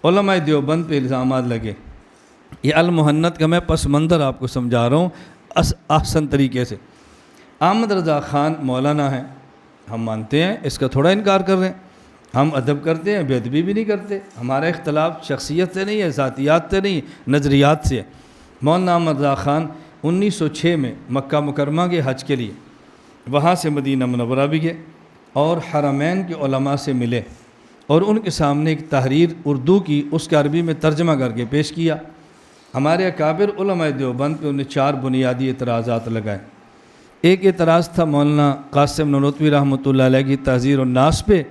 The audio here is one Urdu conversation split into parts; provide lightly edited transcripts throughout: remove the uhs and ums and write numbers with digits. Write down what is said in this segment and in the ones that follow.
علماء دیوبند پہ الزامات لگے۔ یہ المحنت کا میں پس منظر آپ کو سمجھا رہا ہوں احسن طریقے سے۔ احمد رضا خان مولانا ہیں، ہم مانتے ہیں، اس کا تھوڑا انکار کر رہے ہیں۔ ہم ادب کرتے ہیں، بے ادبی بھی نہیں کرتے۔ ہمارا اختلاف شخصیت سے نہیں ہے، ذاتیات سے نہیں، نظریات سے ہے۔ مولانا احمد رضا خان 1906 میں مکہ مکرمہ کے حج کے لیے وہاں سے مدینہ منورہ بھی گئے اور حرمین کے علماء سے ملے اور ان کے سامنے ایک تحریر اردو کی اس کا عربی میں ترجمہ کر کے پیش کیا۔ ہمارے اکابر علماء دیوبند پہ انہیں 4 بنیادی اعتراضات لگائے۔ ایک اعتراض تھا مولانا قاسم نانوتوی رحمۃ اللہ علیہ کی تحذیر الناس پہ،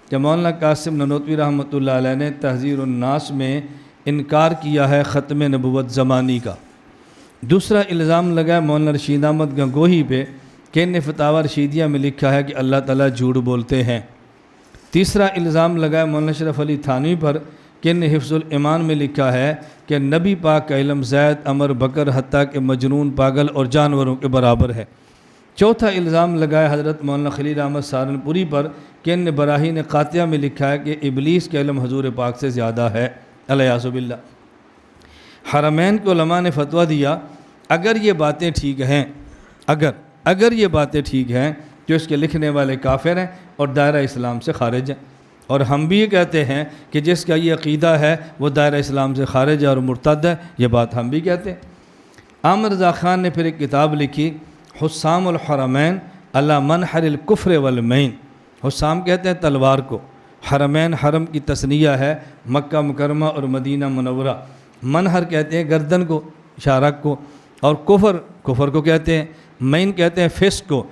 کہ مولانا قاسم نانوتوی رحمۃ اللہ علیہ نے تحذیر الناس میں انکار کیا ہے ختم نبوت زمانی کا۔ دوسرا الزام لگا مولانا رشید احمد گنگوہی پہ کہ انہیں فتاوی رشیدیہ میں لکھا ہے کہ اللہ تعالیٰ جھوٹ بولتے ہیں۔ تیسرا الزام لگا مولانا اشرف علی تھانوی پر کہ انہیں حفظ الایمان میں لکھا ہے کہ نبی پاک کا علم زید، عمر، بکر حتیٰ کہ مجنون، پاگل اور جانوروں کے برابر ہے۔ چوتھا الزام لگایا حضرت مولانا خلیل احمد سہارنپوری پر کہ ان براہین قاطعہ میں لکھا ہے کہ ابلیس کا علم حضور پاک سے زیادہ ہے، الیاذ باللہ۔ حرمین کے علماء نے فتویٰ دیا اگر یہ باتیں ٹھیک ہیں، اگر یہ باتیں ٹھیک ہیں جو اس کے لکھنے والے کافر ہیں اور دائرہ اسلام سے خارج ہیں، اور ہم بھی یہ کہتے ہیں کہ جس کا یہ عقیدہ ہے وہ دائرہ اسلام سے خارج ہے اور مرتد ہے، یہ بات ہم بھی کہتے ہیں۔ احمد رضا خان نے پھر ایک کتاب لکھی حسام الحرمین علی منحر الکفر والمین۔ حسام کہتے ہیں تلوار کو، حرمین حرم کی تثنیہ ہے مکہ مکرمہ اور مدینہ منورہ، منحر کہتے ہیں گردن کو، شارک کو، اور کفر کو کہتے ہیں، مین کہتے ہیں فسق کو۔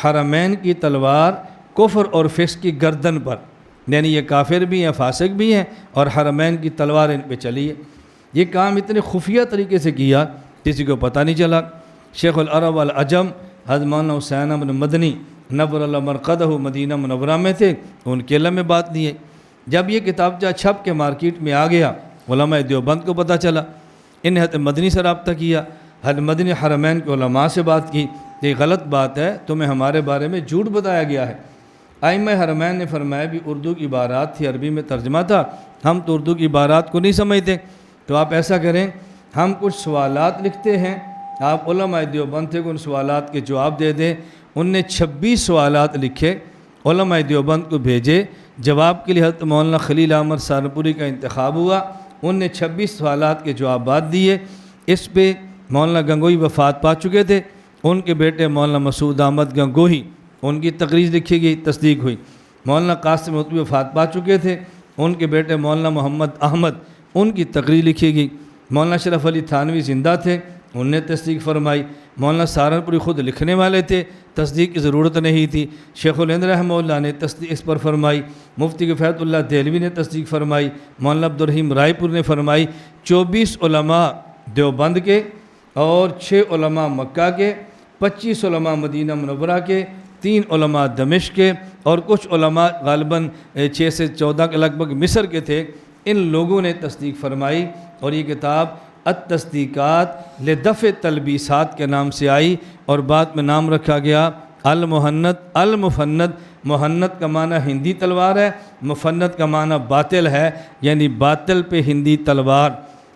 حرمین کی تلوار کفر اور فسق کی گردن پر، یعنی یہ کافر بھی ہیں، فاسق بھی ہیں، اور حرمین کی تلوار ان پہ چلی ہے۔ یہ کام اتنے خفیہ طریقے سے کیا کسی کو پتہ نہیں چلا۔ شیخ العرب والعجم حضرت مولانا حسین بن مدنی نور اللہ مرقدہ مدینہ منورہ میں تھے، ان کے علم میں بات نہیں ہے۔ جب یہ کتابچہ چھپ کے مارکیٹ میں آ گیا، علماء دیوبند کو پتہ چلا، انہیں حضرت مدنی سے رابطہ کیا، حضرت مدنی حرمین کے علماء سے بات کی، یہ غلط بات ہے، تمہیں ہمارے بارے میں جھوٹ بتایا گیا ہے۔ ائمہ حرمین نے فرمایا بھی اردو کی عبارات تھی، عربی میں ترجمہ تھا، ہم تو اردو کی عبارات کو نہیں سمجھتے، تو آپ ایسا کریں، ہم کچھ سوالات لکھتے ہیں، آپ علماء دیوبند تھے کہ ان سوالات کے جواب دے دیں۔ ان نے 26 سوالات لکھے، علماء دیوبند کو بھیجے، جواب کے لیے حضرت مولانا خلیل احمد سہارنپوری کا انتخاب ہوا، ان نے 26 سوالات کے جوابات دیے۔ اس پہ مولانا گنگوہی وفات پا چکے تھے، ان کے بیٹے مولانا مسعود احمد گنگوہی، ان کی تقریر لکھی گئی، تصدیق ہوئی۔ مولانا قاسم نانوتوی وفات پا چکے تھے، ان کے بیٹے مولانا محمد احمد، ان کی تقریر لکھی گئی۔ مولانا اشرف علی تھانوی زندہ تھے، انہوں نے تصدیق فرمائی۔ مولانا سہارنپوری خود لکھنے والے تھے، تصدیق کی ضرورت نہیں تھی۔ شیخ الہند رحمہ اللہ نے تصدیق اس پر فرمائی، مفتی کفایت اللہ دہلوی نے تصدیق فرمائی، مولانا عبدالرحیم رائے پور نے فرمائی۔ 24 علماء دیوبند کے اور 6 علماء مکہ کے، 25 علماء مدینہ منورہ کے، 3 علماء دمشق کے، اور کچھ علماء غالباً 6 سے 14 کے لگ بھگ مصر کے تھے، ان لوگوں نے تصدیق فرمائی، اور یہ کتاب التصدیقات لدفع تلبیسات کے نام سے آئی، اور بعد میں نام رکھا گیا المحنت المفند۔ محنت کا معنی ہندی تلوار ہے، مفند کا معنی باطل ہے، یعنی باطل پہ ہندی تلوار۔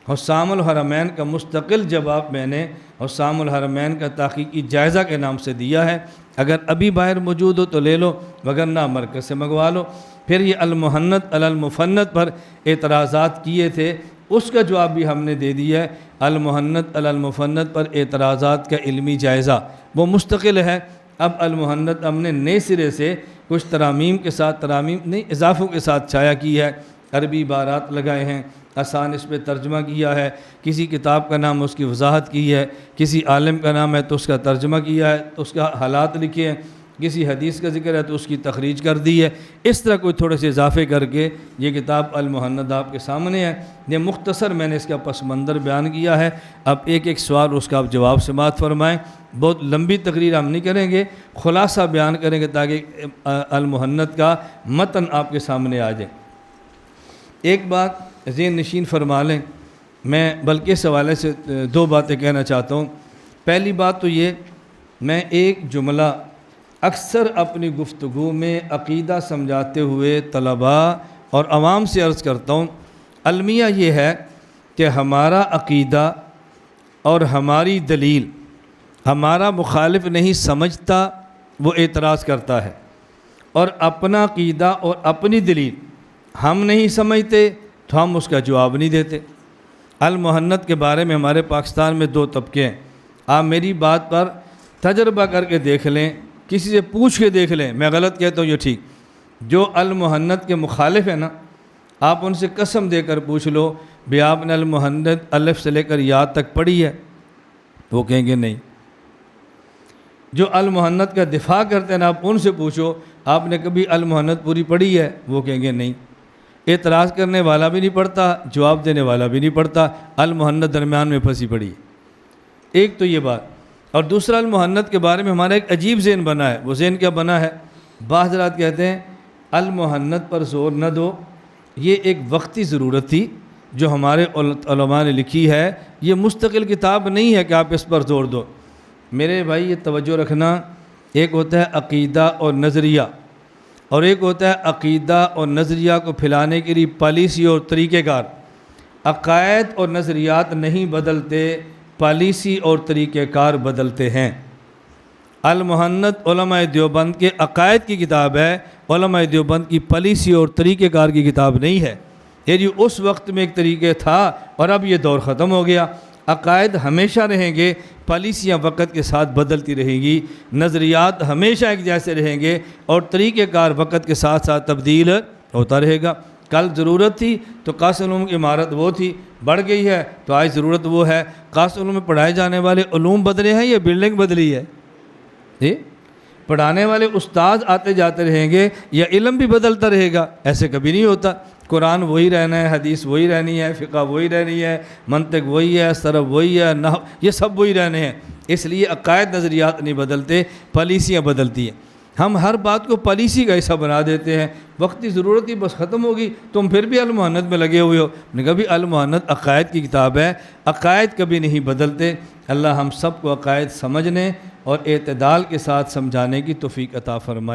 حسام الحرمین کا مستقل جواب میں نے حسام الحرمین کا تحقیقی جائزہ کے نام سے دیا ہے، اگر ابھی باہر موجود ہو تو لے لو، وگرنہ مرکز سے منگوا لو۔ پھر یہ المحنت علی المفند پر اعتراضات کیے تھے، اس کا جواب بھی ہم نے دے دیا ہے۔ المحنت علی المفند پر اعتراضات کا علمی جائزہ وہ مستقل ہے۔ اب المحنت ہم نے نئے سرے سے کچھ ترامیم کے ساتھ، ترامیم نہیں اضافوں کے ساتھ شائع کی ہے، عربی عبارات لگائے ہیں، آسان اس پہ ترجمہ کیا ہے، کسی کتاب کا نام اس کی وضاحت کی ہے، کسی عالم کا نام ہے تو اس کا ترجمہ کیا ہے، تو اس کا حالات لکھے ہیں، کسی حدیث کا ذکر ہے تو اس کی تخریج کر دی ہے۔ اس طرح کوئی تھوڑے سے اضافے کر کے یہ کتاب المحنت آپ کے سامنے ہے۔ یہ مختصر میں نے اس کا پس منظر بیان کیا ہے، اب ایک ایک سوال اس کا آپ جواب سماعت فرمائیں۔ بہت لمبی تقریر ہم نہیں کریں گے، خلاصہ بیان کریں گے تاکہ المحنت کا متن آپ کے سامنے آ جائے۔ ایک بات ذہن نشین فرما لیں، میں بلکہ اس حوالے سے 2 باتیں کہنا چاہتا ہوں۔ پہلی بات تو یہ، میں ایک جملہ اکثر اپنی گفتگو میں عقیدہ سمجھاتے ہوئے طلباء اور عوام سے عرض کرتا ہوں، المیہ یہ ہے کہ ہمارا عقیدہ اور ہماری دلیل ہمارا مخالف نہیں سمجھتا، وہ اعتراض کرتا ہے، اور اپنا عقیدہ اور اپنی دلیل ہم نہیں سمجھتے تو ہم اس کا جواب نہیں دیتے۔ المحنت کے بارے میں ہمارے پاکستان میں 2 طبقے ہیں۔ آپ میری بات پر تجربہ کر کے دیکھ لیں، کسی سے پوچھ کے دیکھ لیں، میں غلط کہتا ہوں یہ ٹھیک۔ جو المحنت کے مخالف ہیں نا، آپ ان سے قسم دے کر پوچھ لو بھی آپ نے المحنت الف سے لے کر یا تک پڑھی ہے؟ وہ کہیں گے نہیں۔ جو المحنت کا دفاع کرتے ہیں نا، آپ ان سے پوچھو آپ نے کبھی المحنت پوری پڑھی ہے؟ وہ کہیں گے نہیں۔ اعتراض کرنے والا بھی نہیں پڑھتا، جواب دینے والا بھی نہیں پڑھتا، المحنت درمیان میں پھنسی پڑی ہے۔ ایک تو یہ بات، اور دوسرا المحنت کے بارے میں ہمارا ایک عجیب ذہن بنا ہے۔ وہ ذہن کیا بنا ہے؟ بعض حضرات کہتے ہیں المحنت پر زور نہ دو، یہ ایک وقتی ضرورت تھی جو ہمارے علماء نے لکھی ہے، یہ مستقل کتاب نہیں ہے کہ آپ اس پر زور دو۔ میرے بھائی یہ توجہ رکھنا، ایک ہوتا ہے عقیدہ اور نظریہ، اور ایک ہوتا ہے عقیدہ اور نظریہ کو پھیلانے کے لیے پالیسی اور طریقہ کار۔ عقائد اور نظریات نہیں بدلتے، پالیسی اور طریقہ کار بدلتے ہیں۔ المحنت علماء دیوبند کے عقائد کی کتاب ہے، علماء دیوبند کی پالیسی اور طریقہ کار کی کتاب نہیں ہے۔ یہ اس وقت میں ایک طریقہ تھا اور اب یہ دور ختم ہو گیا۔ عقائد ہمیشہ رہیں گے، پالیسیاں وقت کے ساتھ بدلتی رہیں گی، نظریات ہمیشہ ایک جیسے رہیں گے، اور طریقہ کار وقت کے ساتھ ساتھ تبدیل ہوتا رہے گا۔ کل ضرورت تھی تو قاص علوم کی عمارت وہ تھی، بڑھ گئی ہے تو آج ضرورت وہ ہے۔ قاص علوم میں پڑھائے جانے والے علوم بدلے ہیں یا بلڈنگ بدلی ہے؟ جی، پڑھانے والے استاد آتے جاتے رہیں گے یا علم بھی بدلتا رہے گا؟ ایسے کبھی نہیں ہوتا۔ قرآن وہی رہنا ہے، حدیث وہی رہنی ہے، فقہ وہی رہنی ہے، منطق وہی ہے، صرف وہی ہے، نحو، یہ سب وہی رہنے ہیں۔ اس لیے عقائد نظریات نہیں بدلتے، پالیسیاں بدلتی ہیں۔ ہم ہر بات کو پالیسی کا حصہ بنا دیتے ہیں، وقتی ضرورت ہی بس ختم ہوگی، تم پھر بھی المحنت میں لگے ہوئے ہو۔ کبھی المحنت عقائد کی کتاب ہے، عقائد کبھی نہیں بدلتے۔ اللہ ہم سب کو عقائد سمجھنے اور اعتدال کے ساتھ سمجھانے کی توفیق عطا فرمائے۔